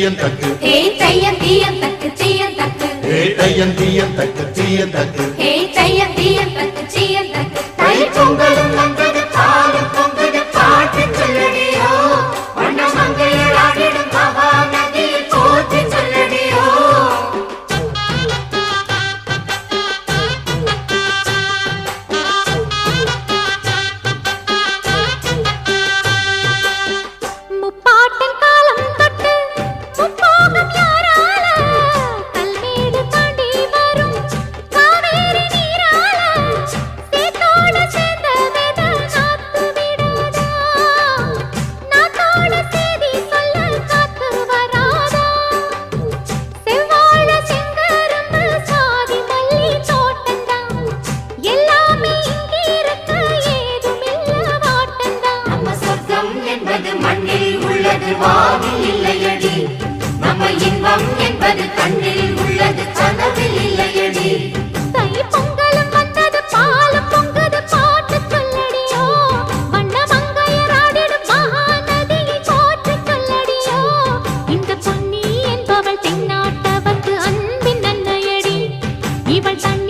தீயந்தக்கு ஹே தையம் தீயந்தக்கு தீயந்தக்கு ஹே தையம் தீயந்தக்கு தீயந்தக்கு ஹே தையம் தீயந்தக்கு தீயந்தக்கு தை பொங்கலும் வந்தது பாலும் பொங்குது பாட்டு சொல்லடியோ வண்ண மங்கையர் ஆடிடும் மகா நதியில் போற்றி சொல்லடியோ முப்பாட்டின் காலம் தொட்டு முப்போகம் யாரால கல்மேடு தாண்டி வரும் காவேரி நீரால சேத்தோட சேர்ந்த வேத நாத்து விடாதா நாத்தோட சேதி சொல்ல காத்து வராதா செவ்வாழ செங்கரும்பு சாதி மல்லி தோட்டந்தான் எல்லாமே இங்கிருக்க ஏதுமில்ல வாட்டந்தான் நம்ம சொர்க்கம் என்பது மண்ணில் உள்ளது வானில் இல்லையடி நம்ம இன்பம் என்பது கண்ணில் உள்ளது கனவில் இல்லையடி தை பொங்கலும் வந்தது பாலும் பொங்குது பாட்டு சொல்லடியோ வண்ண மங்கையர் ஆடிடும் மகா நதியை போற்றி சொல்லடியோ இந்த பொன்னி என்பவள் தென்னாட்டவர்க்கு அன்பின் நன்மையடி இவள் தன்